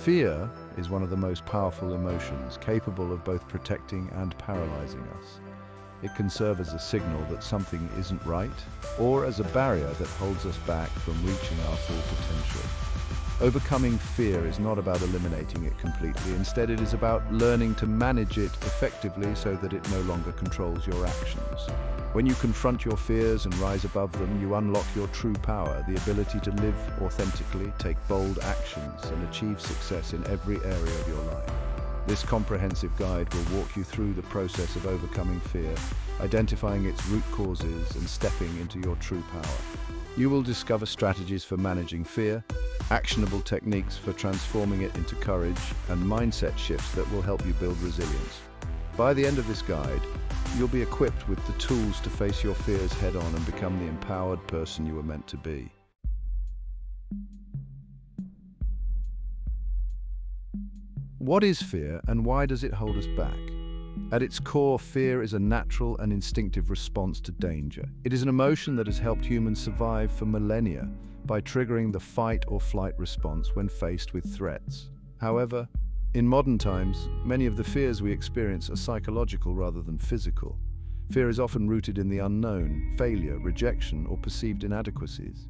Fear is one of the most powerful emotions, capable of both protecting and paralyzing us. It can serve as a signal that something isn't right, or as a barrier that holds us back from reaching our full potential. Overcoming fear is not about eliminating it completely. Instead, it is about learning to manage it effectively so that it no longer controls your actions. When you confront your fears and rise above them, you unlock your true power, the ability to live authentically, take bold actions, and achieve success in every area of your life. This comprehensive guide will walk you through the process of overcoming fear, identifying its root causes, and stepping into your true power. You will discover strategies for managing fear, actionable techniques for transforming it into courage, and mindset shifts that will help you build resilience. By the end of this guide, you'll be equipped with the tools to face your fears head-on and become the empowered person you were meant to be. What is fear, and why does it hold us back? At its core, fear is a natural and instinctive response to danger. It is an emotion that has helped humans survive for millennia by triggering the fight or flight response when faced with threats. However, in modern times, many of the fears we experience are psychological rather than physical. Fear is often rooted in the unknown, failure, rejection, or perceived inadequacies.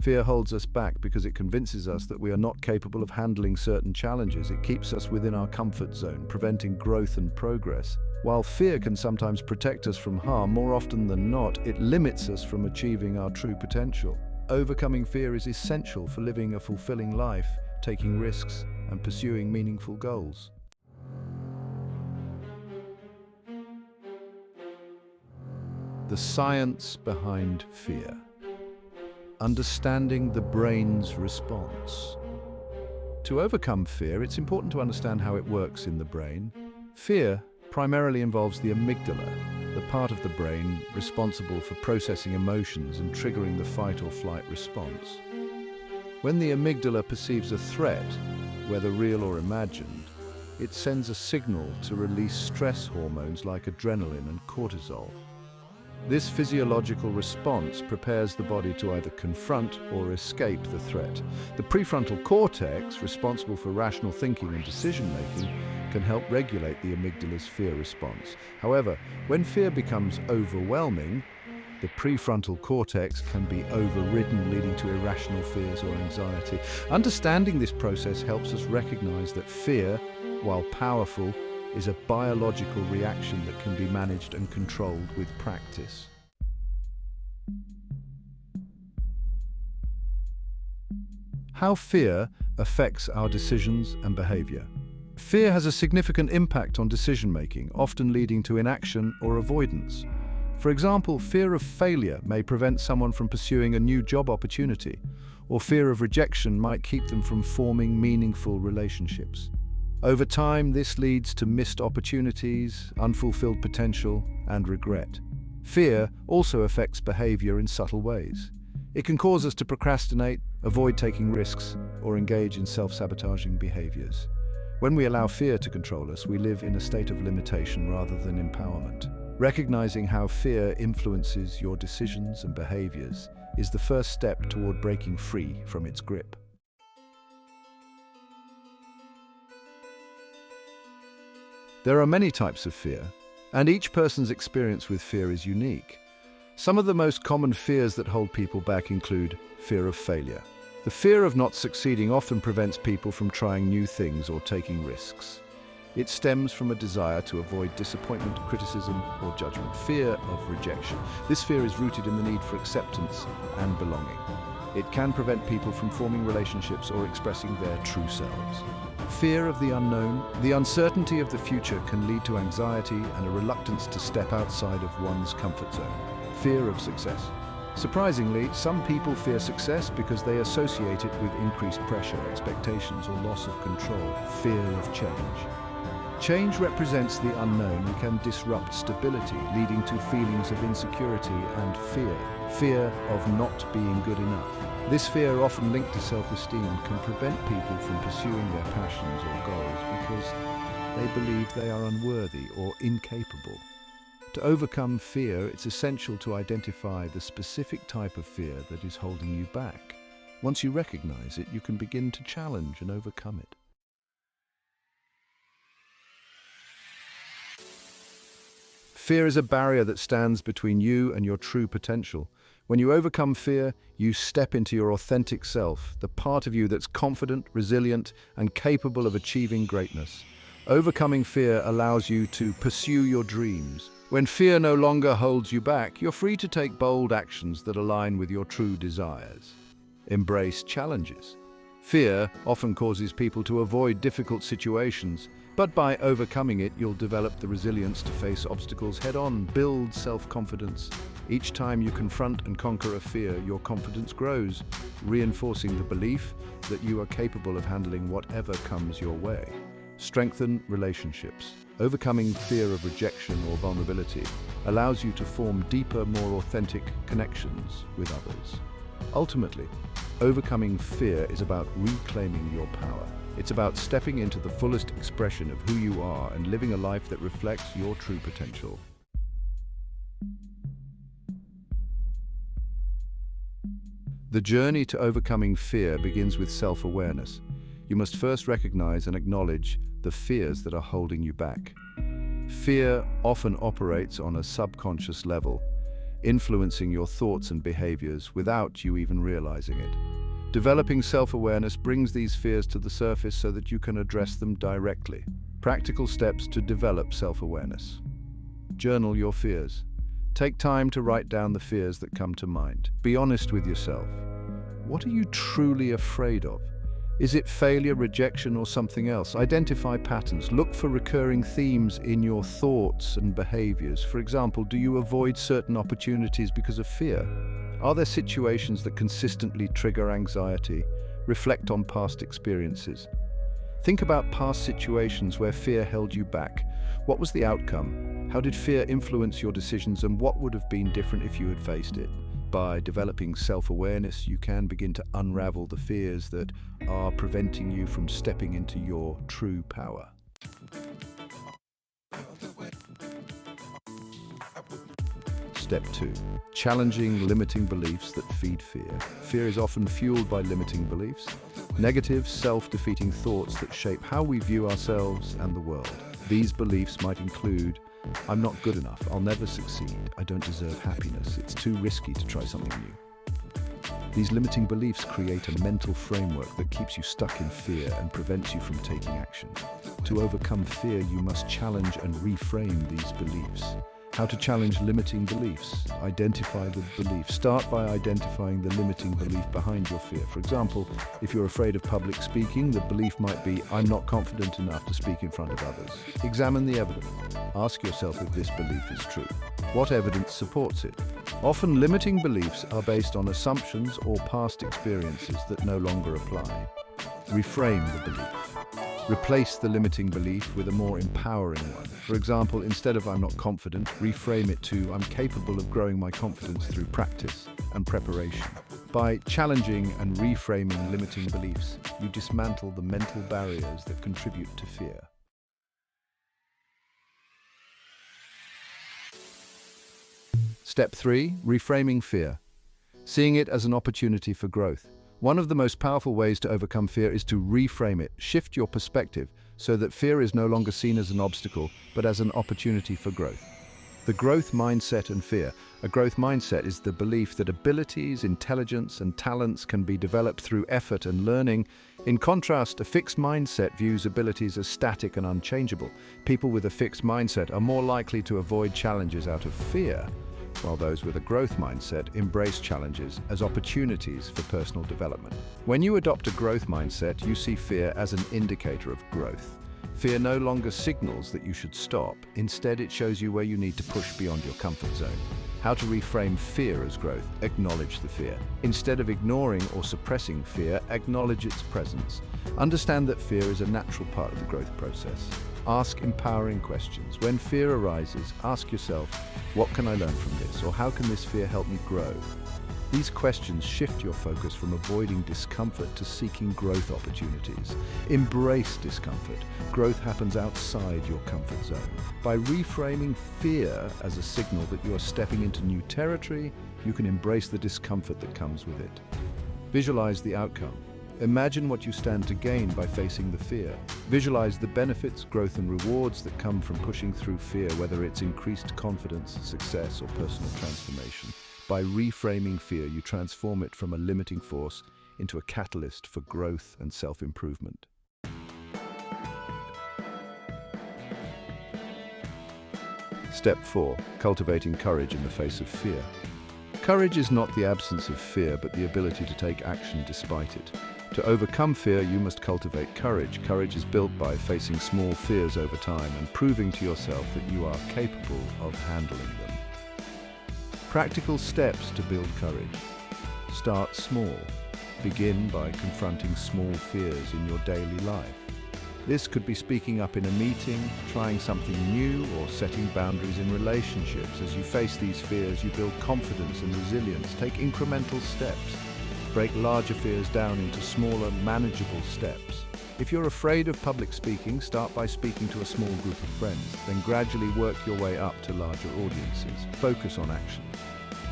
Fear holds us back because it convinces us that we are not capable of handling certain challenges. It keeps us within our comfort zone, preventing growth and progress. While fear can sometimes protect us from harm, more often than not, it limits us from achieving our true potential. Overcoming fear is essential for living a fulfilling life, taking risks, and pursuing meaningful goals. The science behind fear. Understanding the brain's response. To overcome fear, it's important to understand how it works in the brain. Fear primarily involves the amygdala, the part of the brain responsible for processing emotions and triggering the fight or flight response. When the amygdala perceives a threat, whether real or imagined, it sends a signal to release stress hormones like adrenaline and cortisol. This physiological response prepares the body to either confront or escape the threat. The prefrontal cortex, responsible for rational thinking and decision-making, can help regulate the amygdala's fear response. However, when fear becomes overwhelming, the prefrontal cortex can be overridden, leading to irrational fears or anxiety. Understanding this process helps us recognize that fear, while powerful, is a biological reaction that can be managed and controlled with practice. How fear affects our decisions and behavior. Fear has a significant impact on decision-making, often leading to inaction or avoidance. For example, fear of failure may prevent someone from pursuing a new job opportunity, or fear of rejection might keep them from forming meaningful relationships. Over time, this leads to missed opportunities, unfulfilled potential, and regret. Fear also affects behavior in subtle ways. It can cause us to procrastinate, avoid taking risks, or engage in self-sabotaging behaviors. When we allow fear to control us, we live in a state of limitation rather than empowerment. Recognizing how fear influences your decisions and behaviors is the first step toward breaking free from its grip. There are many types of fear, and each person's experience with fear is unique. Some of the most common fears that hold people back include fear of failure. The fear of not succeeding often prevents people from trying new things or taking risks. It stems from a desire to avoid disappointment, criticism, or judgment. Fear of rejection. This fear is rooted in the need for acceptance and belonging. It can prevent people from forming relationships or expressing their true selves. Fear of the unknown. The uncertainty of the future can lead to anxiety and a reluctance to step outside of one's comfort zone. Fear of success. Surprisingly, some people fear success because they associate it with increased pressure, expectations, or loss of control. Fear of change. Change represents the unknown and can disrupt stability, leading to feelings of insecurity and fear. Fear of not being good enough. This fear, often linked to self-esteem, can prevent people from pursuing their passions or goals because they believe they are unworthy or incapable. To overcome fear, it's essential to identify the specific type of fear that is holding you back. Once you recognize it, you can begin to challenge and overcome it. Fear is a barrier that stands between you and your true potential. When you overcome fear, you step into your authentic self, the part of you that's confident, resilient, and capable of achieving greatness. Overcoming fear allows you to pursue your dreams. When fear no longer holds you back, you're free to take bold actions that align with your true desires. Embrace challenges. Fear often causes people to avoid difficult situations, but by overcoming it, you'll develop the resilience to face obstacles head-on, build self-confidence. Each time you confront and conquer a fear, your confidence grows, reinforcing the belief that you are capable of handling whatever comes your way. Strengthen relationships. Overcoming fear of rejection or vulnerability allows you to form deeper, more authentic connections with others. Ultimately, overcoming fear is about reclaiming your power. It's about stepping into the fullest expression of who you are and living a life that reflects your true potential. The journey to overcoming fear begins with self-awareness. You must first recognize and acknowledge the fears that are holding you back. Fear often operates on a subconscious level, influencing your thoughts and behaviors without you even realizing it. Developing self-awareness brings these fears to the surface so that you can address them directly. Practical steps to develop self-awareness. Journal your fears. Take time to write down the fears that come to mind. Be honest with yourself. What are you truly afraid of? Is it failure, rejection, or something else? Identify patterns. Look for recurring themes in your thoughts and behaviors. For example, do you avoid certain opportunities because of fear? Are there situations that consistently trigger anxiety? Reflect on past experiences. Think about past situations where fear held you back. What was the outcome? How did fear influence your decisions, and what would have been different if you had faced it? By developing self-awareness, you can begin to unravel the fears that are preventing you from stepping into your true power. Step 2. Challenging limiting beliefs that feed fear. Fear is often fueled by limiting beliefs, negative, self-defeating thoughts that shape how we view ourselves and the world. These beliefs might include, I'm not good enough, I'll never succeed, I don't deserve happiness, it's too risky to try something new. These limiting beliefs create a mental framework that keeps you stuck in fear and prevents you from taking action. To overcome fear, you must challenge and reframe these beliefs. How to challenge limiting beliefs. Identify the belief. Start by identifying the limiting belief behind your fear. For example, if you're afraid of public speaking, the belief might be, I'm not confident enough to speak in front of others. Examine the evidence. Ask yourself if this belief is true. What evidence supports it? Often limiting beliefs are based on assumptions or past experiences that no longer apply. Reframe the belief. Replace the limiting belief with a more empowering one. For example, instead of I'm not confident, reframe it to I'm capable of growing my confidence through practice and preparation. By challenging and reframing limiting beliefs, you dismantle the mental barriers that contribute to fear. Step 3. Reframing fear. Seeing it as an opportunity for growth. One of the most powerful ways to overcome fear is to reframe it. Shift your perspective so that fear is no longer seen as an obstacle, but as an opportunity for growth. The growth mindset and fear. A growth mindset is the belief that abilities, intelligence, and talents can be developed through effort and learning. In contrast, a fixed mindset views abilities as static and unchangeable. People with a fixed mindset are more likely to avoid challenges out of fear, while those with a growth mindset embrace challenges as opportunities for personal development. When you adopt a growth mindset, you see fear as an indicator of growth. Fear no longer signals that you should stop. Instead, it shows you where you need to push beyond your comfort zone. How to reframe fear as growth. Acknowledge the fear. Instead of ignoring or suppressing fear, acknowledge its presence. Understand that fear is a natural part of the growth process. Ask empowering questions. When fear arises, ask yourself, what can I learn from this? Or how can this fear help me grow? These questions shift your focus from avoiding discomfort to seeking growth opportunities. Embrace discomfort. Growth happens outside your comfort zone. By reframing fear as a signal that you are stepping into new territory, you can embrace the discomfort that comes with it. Visualize the outcome. Imagine what you stand to gain by facing the fear. Visualize the benefits, growth, and rewards that come from pushing through fear, whether it's increased confidence, success, or personal transformation. By reframing fear, you transform it from a limiting force into a catalyst for growth and self-improvement. Step 4. Cultivating courage in the face of fear. Courage is not the absence of fear, but the ability to take action despite it. To overcome fear, you must cultivate courage. Courage is built by facing small fears over time and proving to yourself that you are capable of handling them. Practical steps to build courage. Start small. Begin by confronting small fears in your daily life. This could be speaking up in a meeting, trying something new, or setting boundaries in relationships. As you face these fears, you build confidence and resilience. Take incremental steps. Break larger fears down into smaller, manageable steps. If you're afraid of public speaking, start by speaking to a small group of friends. Then gradually work your way up to larger audiences. Focus on action.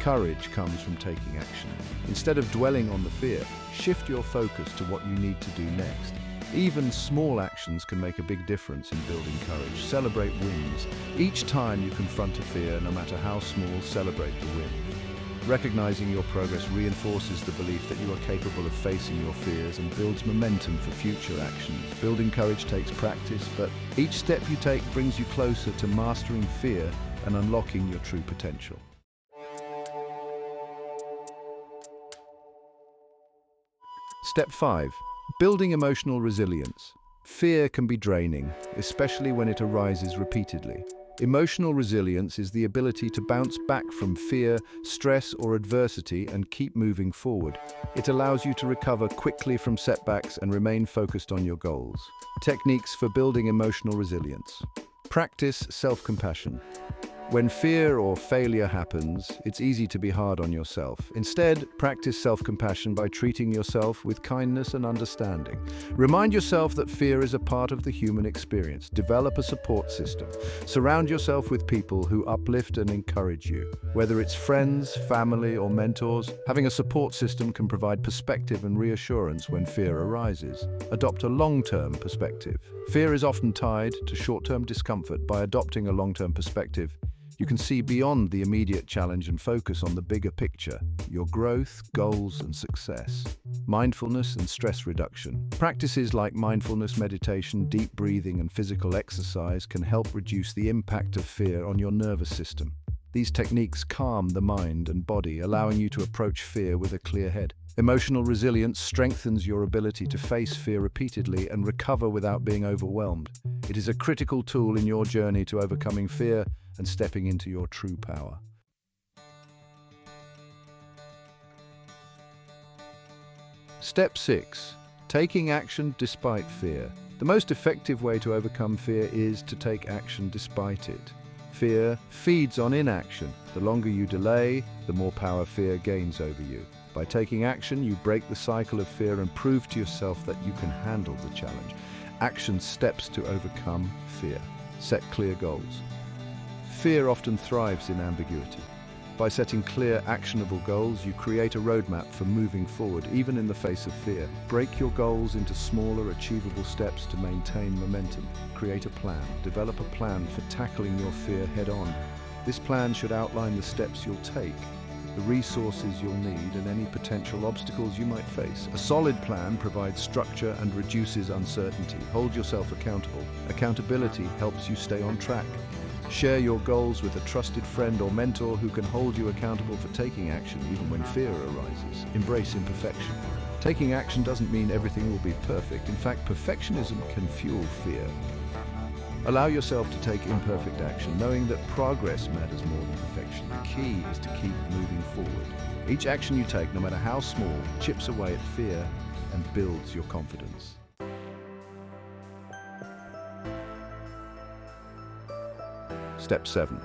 Courage comes from taking action. Instead of dwelling on the fear, shift your focus to what you need to do next. Even small actions can make a big difference in building courage. Celebrate wins. Each time you confront a fear, no matter how small, celebrate the win. Recognizing your progress reinforces the belief that you are capable of facing your fears and builds momentum for future actions. Building courage takes practice, but each step you take brings you closer to mastering fear and unlocking your true potential. Step 5. Building emotional resilience. Fear can be draining, especially when it arises repeatedly. Emotional resilience is the ability to bounce back from fear, stress, or adversity and keep moving forward. It allows you to recover quickly from setbacks and remain focused on your goals. Techniques for building emotional resilience. Practice self-compassion. When fear or failure happens, it's easy to be hard on yourself. Instead, practice self-compassion by treating yourself with kindness and understanding. Remind yourself that fear is a part of the human experience. Develop a support system. Surround yourself with people who uplift and encourage you. Whether it's friends, family, or mentors, having a support system can provide perspective and reassurance when fear arises. Adopt a long-term perspective. Fear is often tied to short-term discomfort. By adopting a long-term perspective, you can see beyond the immediate challenge and focus on the bigger picture, your growth, goals, and success. Mindfulness and stress reduction. Practices like mindfulness meditation, deep breathing, and physical exercise can help reduce the impact of fear on your nervous system. These techniques calm the mind and body, allowing you to approach fear with a clear head. Emotional resilience strengthens your ability to face fear repeatedly and recover without being overwhelmed. It is a critical tool in your journey to overcoming fear and stepping into your true power. Step 6. Taking action despite fear. The most effective way to overcome fear is to take action despite it. Fear feeds on inaction. The longer you delay, the more power fear gains over you. By taking action, you break the cycle of fear and prove to yourself that you can handle the challenge. Action steps to overcome fear. Set clear goals. Fear often thrives in ambiguity. By setting clear, actionable goals, you create a roadmap for moving forward, even in the face of fear. Break your goals into smaller, achievable steps to maintain momentum. Create a plan. Develop a plan for tackling your fear head-on. This plan should outline the steps you'll take, the resources you'll need, and any potential obstacles you might face. A solid plan provides structure and reduces uncertainty. Hold yourself accountable. Accountability helps you stay on track. Share your goals with a trusted friend or mentor who can hold you accountable for taking action even when fear arises. Embrace imperfection. Taking action doesn't mean everything will be perfect. In fact, perfectionism can fuel fear. Allow yourself to take imperfect action, knowing that progress matters more than perfection. The key is to keep moving forward. Each action you take, no matter how small, chips away at fear and builds your confidence. Step 7.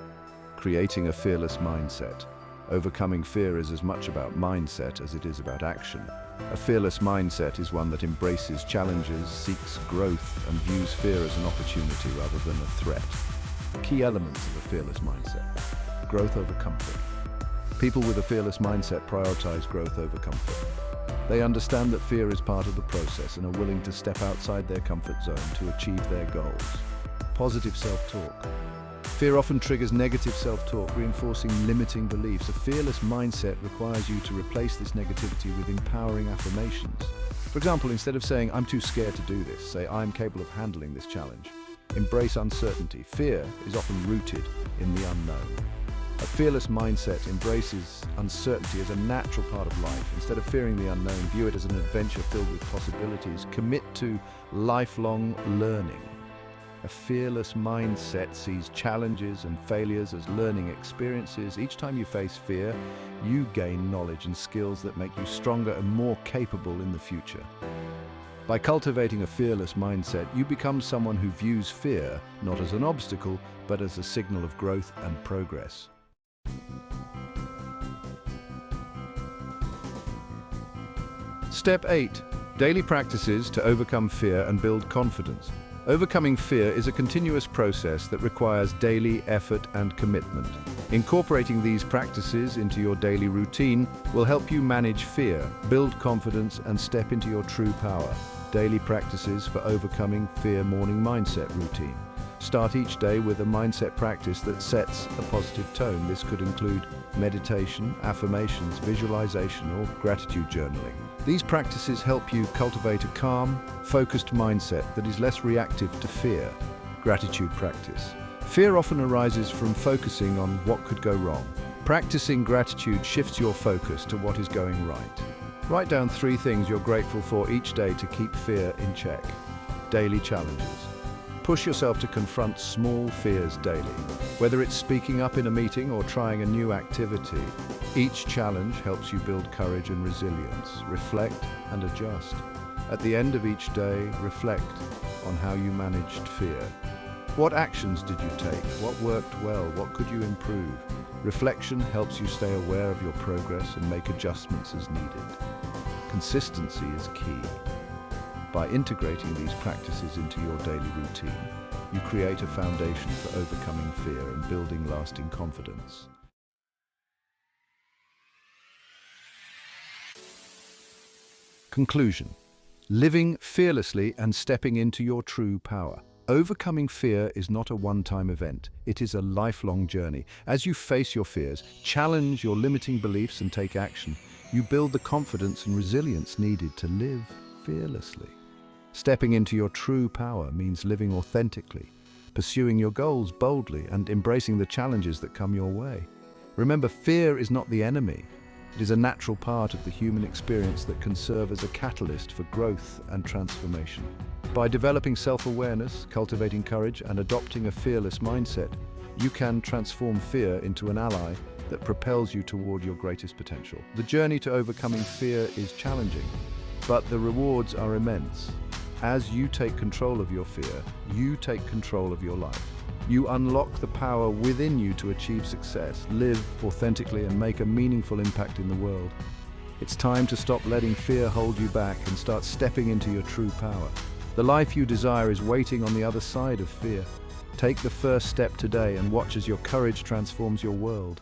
Creating a fearless mindset. Overcoming fear is as much about mindset as it is about action. A fearless mindset is one that embraces challenges, seeks growth, and views fear as an opportunity rather than a threat. Key elements of a fearless mindset. Growth over comfort. People with a fearless mindset prioritize growth over comfort. They understand that fear is part of the process and are willing to step outside their comfort zone to achieve their goals. Positive self-talk. Fear often triggers negative self-talk, reinforcing limiting beliefs. A fearless mindset requires you to replace this negativity with empowering affirmations. For example, instead of saying, "I'm too scared to do this," say, "I'm capable of handling this challenge." Embrace uncertainty. Fear is often rooted in the unknown. A fearless mindset embraces uncertainty as a natural part of life. Instead of fearing the unknown, view it as an adventure filled with possibilities. Commit to lifelong learning. A fearless mindset sees challenges and failures as learning experiences. Each time you face fear, you gain knowledge and skills that make you stronger and more capable in the future. By cultivating a fearless mindset, you become someone who views fear not as an obstacle, but as a signal of growth and progress. Step 8. Daily practices to overcome fear and build confidence. Overcoming fear is a continuous process that requires daily effort and commitment. Incorporating these practices into your daily routine will help you manage fear, build confidence, and step into your true power. Daily practices for overcoming fear. Morning mindset routine. Start each day with a mindset practice that sets a positive tone. This could include meditation, affirmations, visualization, or gratitude journaling. These practices help you cultivate a calm, focused mindset that is less reactive to fear. Gratitude practice. Fear often arises from focusing on what could go wrong. Practicing gratitude shifts your focus to what is going right. Write down 3 things you're grateful for each day to keep fear in check. Daily challenges. Push yourself to confront small fears daily. Whether it's speaking up in a meeting or trying a new activity, each challenge helps you build courage and resilience. Reflect and adjust. At the end of each day, reflect on how you managed fear. What actions did you take? What worked well? What could you improve? Reflection helps you stay aware of your progress and make adjustments as needed. Consistency is key. By integrating these practices into your daily routine, you create a foundation for overcoming fear and building lasting confidence. Conclusion. Living fearlessly and stepping into your true power. Overcoming fear is not a one-time event. It is a lifelong journey. As you face your fears, challenge your limiting beliefs and take action, you build the confidence and resilience needed to live fearlessly. Stepping into your true power means living authentically, pursuing your goals boldly, and embracing the challenges that come your way. Remember, fear is not the enemy. It is a natural part of the human experience that can serve as a catalyst for growth and transformation. By developing self-awareness, cultivating courage, and adopting a fearless mindset, you can transform fear into an ally that propels you toward your greatest potential. The journey to overcoming fear is challenging, but the rewards are immense. As you take control of your fear, you take control of your life. You unlock the power within you to achieve success, live authentically, and make a meaningful impact in the world. It's time to stop letting fear hold you back and start stepping into your true power. The life you desire is waiting on the other side of fear. Take the first step today and watch as your courage transforms your world.